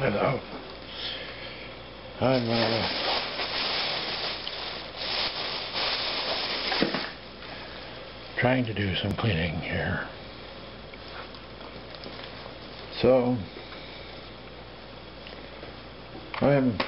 Hello. I'm trying to do some cleaning here. So I'm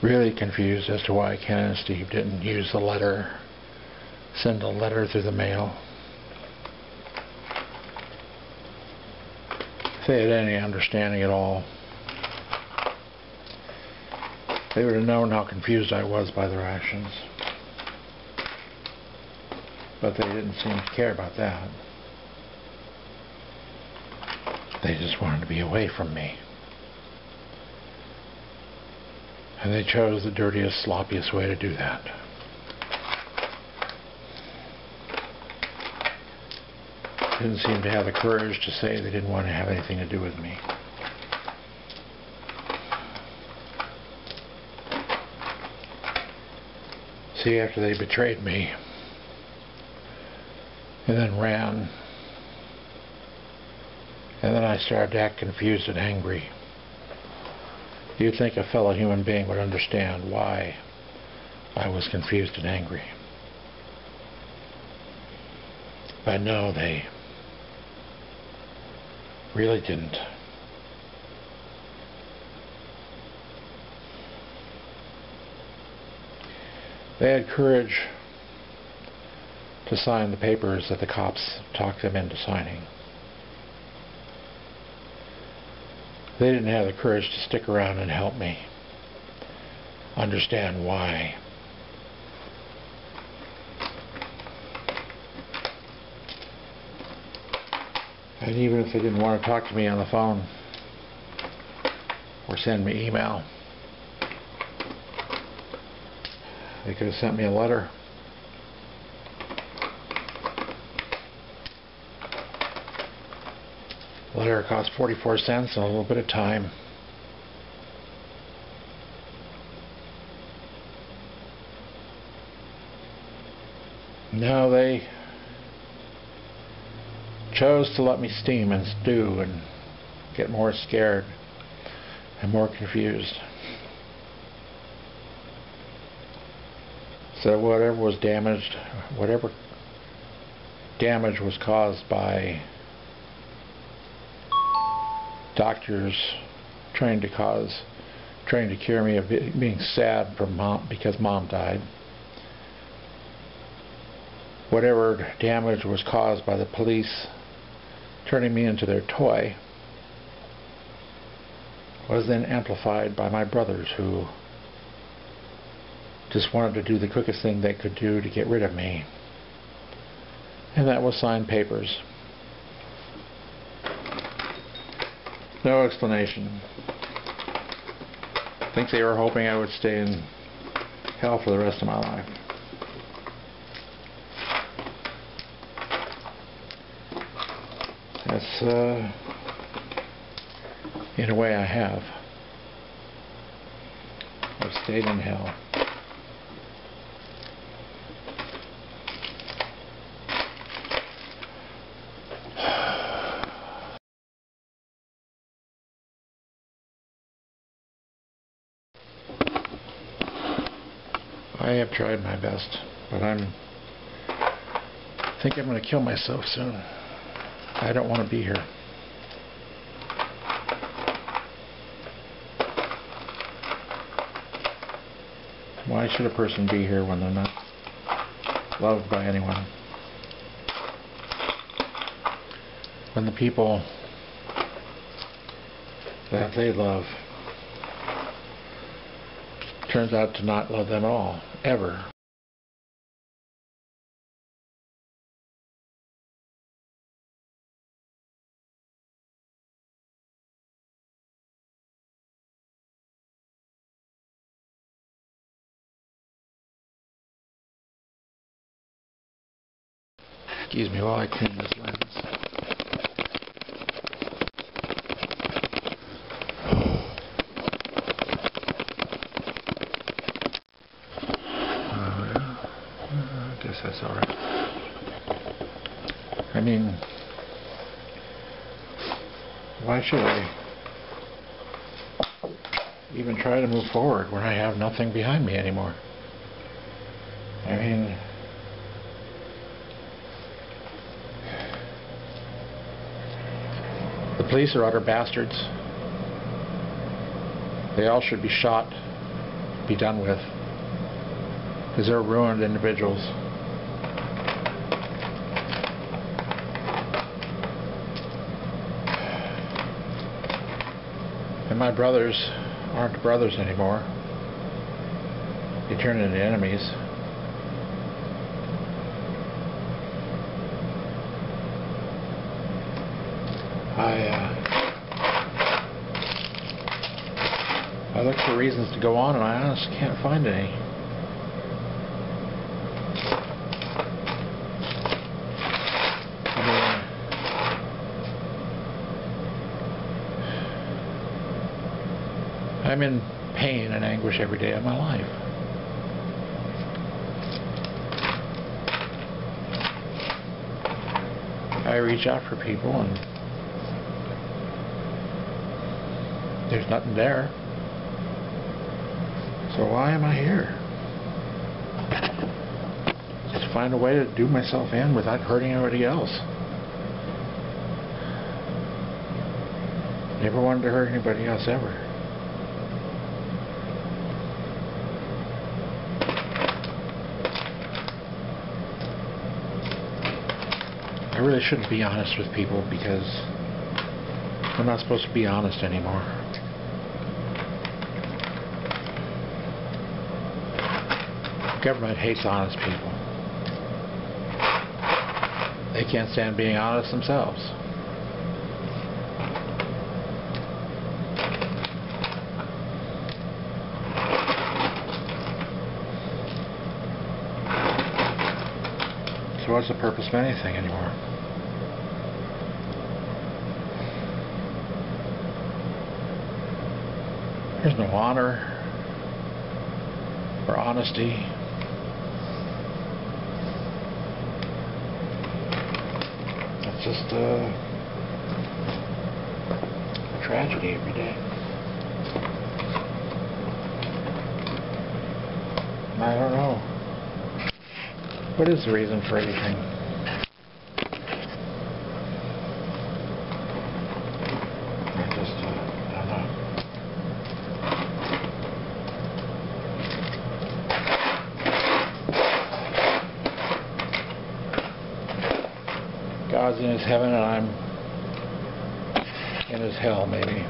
really confused as to why Ken and Steve didn't send a letter through the mail. If they had any understanding at all, they would have known how confused I was by their actions. But they didn't seem to care about that. They just wanted to be away from me. And they chose the dirtiest, sloppiest way to do that. Didn't seem to have the courage to say they didn't want to have anything to do with me. See, after they betrayed me and then ran, and then I started to act confused and angry, you'd think a fellow human being would understand why I was confused and angry. But no, they really didn't. They had courage to sign the papers that the cops talked them into signing. They didn't have the courage to stick around and help me understand why. And even if they didn't want to talk to me on the phone or send me email, they could have sent me a letter. The letter cost 44 cents and a little bit of time. No, they chose to let me steam and stew and get more scared and more confused. So whatever damage was caused by doctors trying to cure me of being sad because mom died, whatever damage was caused by the police turning me into their toy was then amplified by my brothers, who just wanted to do the quickest thing they could do to get rid of me, and that was sign papers. No explanation. I think they were hoping I would stay in hell for the rest of my life. That's, in a way, I have. I've stayed in hell. I have tried my best, but I think I'm going to kill myself soon. I don't want to be here. Why should a person be here when they're not loved by anyone? When the people that they love turns out to not love them at all, ever. Excuse me while I clean this lens. I guess that's alright. I mean, why should I even try to move forward when I have nothing behind me anymore? I mean, the police are utter bastards. They all should be shot, be done with, because they're ruined individuals. And my brothers aren't brothers anymore. They turn into enemies. I look for reasons to go on, and I honestly can't find any. I'm in pain and anguish every day of my life. I reach out for people and there's nothing there. So why am I here? Just find a way to do myself in without hurting anybody else. Never wanted to hurt anybody else ever. I really shouldn't be honest with people because I'm not supposed to be honest anymore. The government hates honest people. They can't stand being honest themselves. So what's the purpose of anything anymore? There's no honor or honesty. It's just a tragedy every day. I don't know. What is the reason for everything? I don't know. God's in his heaven and I'm in his hell, maybe.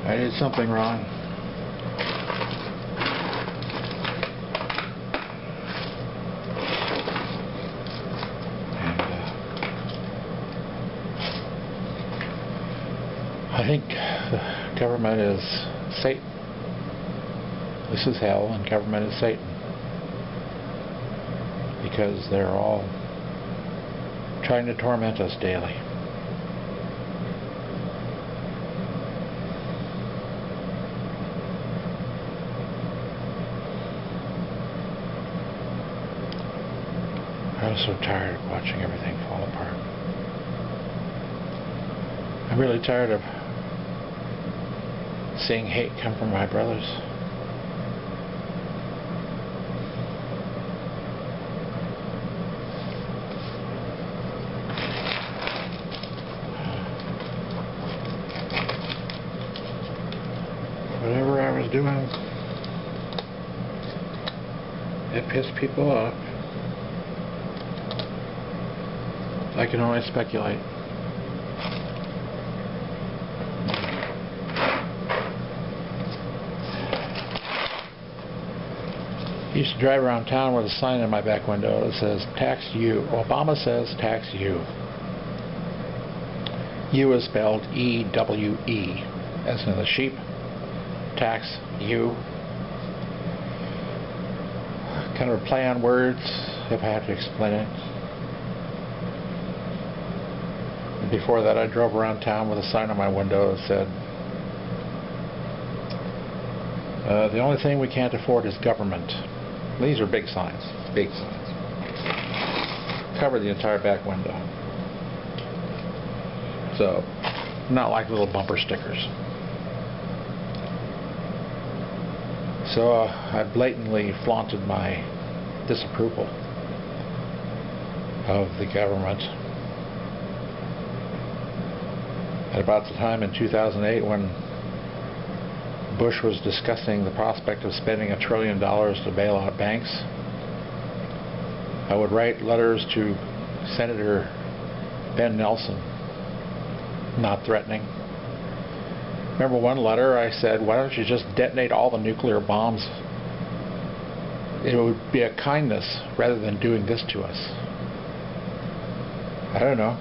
I did something wrong. And I think the government is Satan. This is hell and government is Satan. Because they're all trying to torment us daily. I'm so tired of watching everything fall apart. I'm really tired of seeing hate come from my brothers. Whatever I was doing, it pissed people off. I can only speculate. I used to drive around town with a sign in my back window that says, tax you. Obama says, tax you. You is spelled E-W-E, as in the sheep. Tax you. Kind of a play on words, if I have to explain it. Before that, I drove around town with a sign on my window that said, The only thing we can't afford is government. These are big signs. Big signs. Cover the entire back window. So, not like little bumper stickers. So I blatantly flaunted my disapproval of the government. At about the time in 2008 when Bush was discussing the prospect of spending $1 trillion to bail out banks, I would write letters to Senator Ben Nelson, not threatening. Remember one letter I said, why don't you just detonate all the nuclear bombs? It would be a kindness rather than doing this to us. I don't know.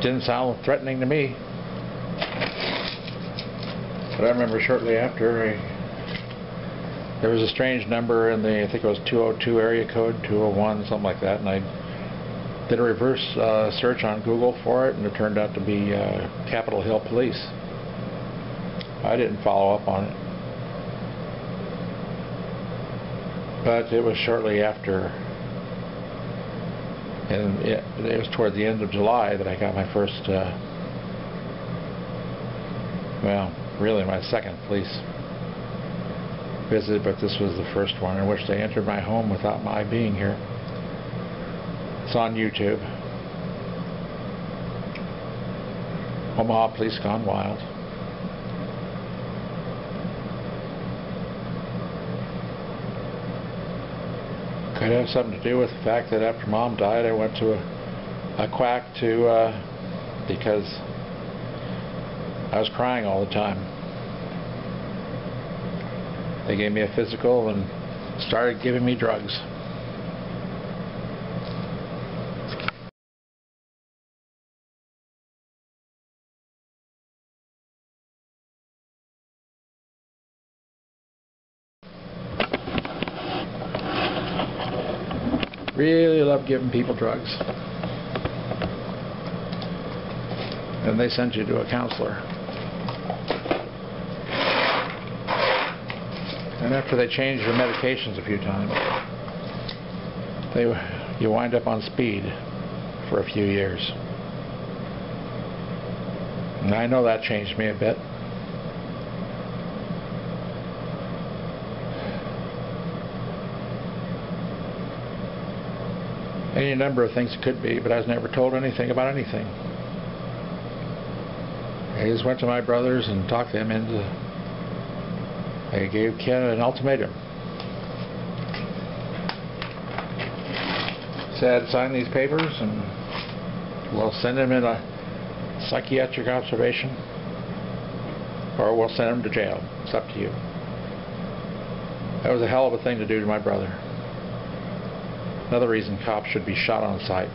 Didn't sound threatening to me. But I remember shortly after, there was a strange number in the, I think it was 202 area code, 201, something like that, and I did a reverse search on Google for it, and it turned out to be Capitol Hill Police. I didn't follow up on it. But it was shortly after, and it was toward the end of July that I got my first, well, really my second police visit, but this was the first one in which they entered my home without my being here. It's on YouTube. Omaha Police Gone Wild. Could have something to do with the fact that after Mom died I went to a quack because I was crying all the time. They gave me a physical and started giving me drugs. Really love giving people drugs. And they send you to a counselor. And after they change your medications a few times, you wind up on speed for a few years. And I know that changed me a bit. Any number of things it could be, but I was never told anything about anything. I just went to my brothers and talked them into. I gave Ken an ultimatum. Said, sign these papers and we'll send him in a psychiatric observation, or we'll send him to jail. It's up to you. That was a hell of a thing to do to my brother. Another reason cops should be shot on sight.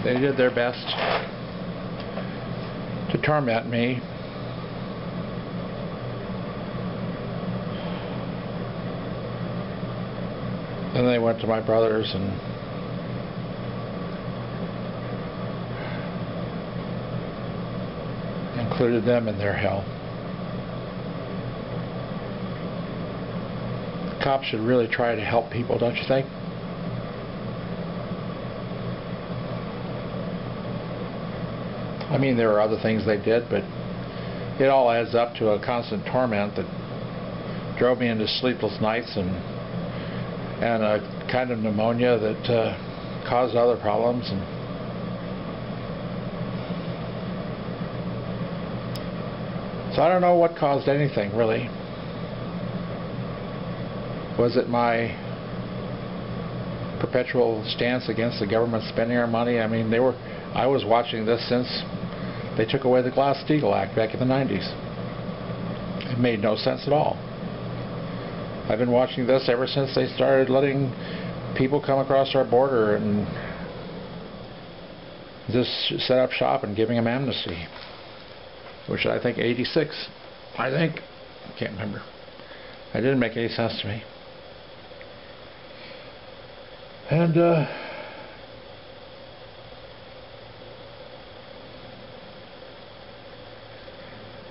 They did their best to torment me. Then they went to my brothers and included them in their hell. Cops should really try to help people, don't you think? I mean, there were other things they did, but it all adds up to a constant torment that drove me into sleepless nights and a kind of pneumonia that caused other problems. And so I don't know what caused anything, really. Was it my perpetual stance against the government spending our money? I mean, I was watching this since they took away the Glass-Steagall Act back in the 90s. It made no sense at all. I've been watching this ever since they started letting people come across our border and just set up shop and giving them amnesty. which I think 86, I think. I can't remember. It didn't make any sense to me. And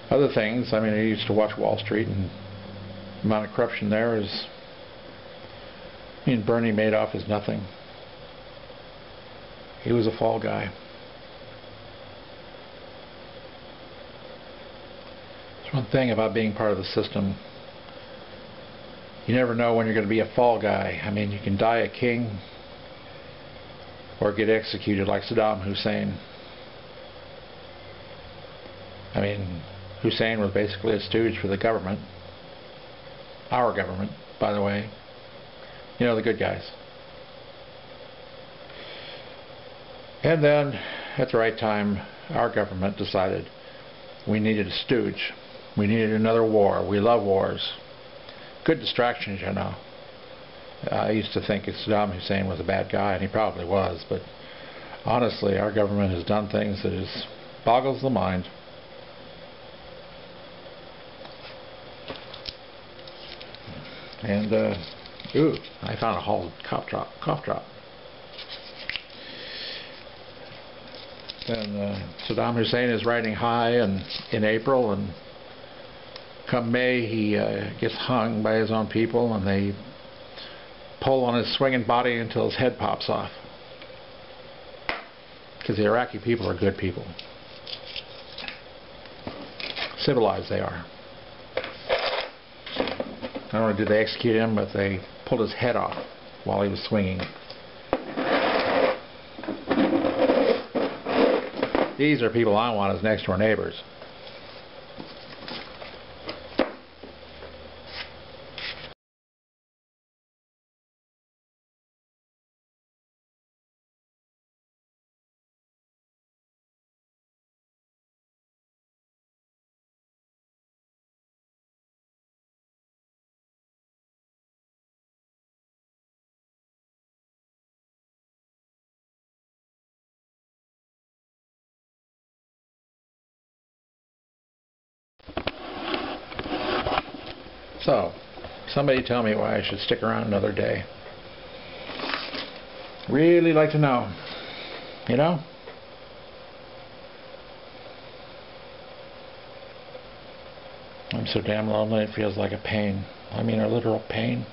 other things, I mean, I used to watch Wall Street, and the amount of corruption there is, I mean, Bernie Madoff is nothing. He was a fall guy. There's one thing about being part of the system. You never know when you're going to be a fall guy. I mean, you can die a king or get executed like Saddam Hussein. I mean, Hussein was basically a stooge for the government. Our government, by the way. You know, the good guys. And then, at the right time, our government decided we needed a stooge. We needed another war. We love wars. Good distractions, you know. I used to think Saddam Hussein was a bad guy, and he probably was, but honestly, our government has done things that just boggles the mind. And, ooh, I found a whole cough drop. And Saddam Hussein is riding high in April, and come May he gets hung by his own people, and they pull on his swinging body until his head pops off. Because the Iraqi people are good people. Civilized they are. Not only did they execute him, but they pulled his head off while he was swinging. These are people I want as next door neighbors. So, somebody tell me why I should stick around another day. Really like to know. You know? I'm so damn lonely it feels like a pain. I mean a literal pain.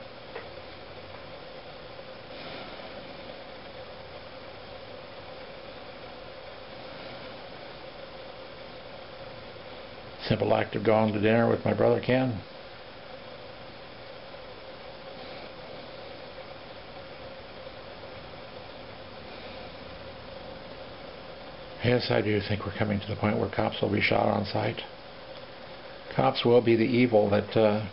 Simple act of going to dinner with my brother Ken. Yes, I do think we're coming to the point where cops will be shot on sight. Cops will be the evil that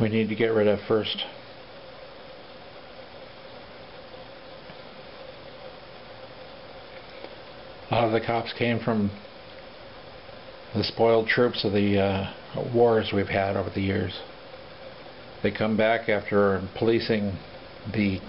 we need to get rid of first. A lot of the cops came from the spoiled troops of the wars we've had over the years. They come back after policing the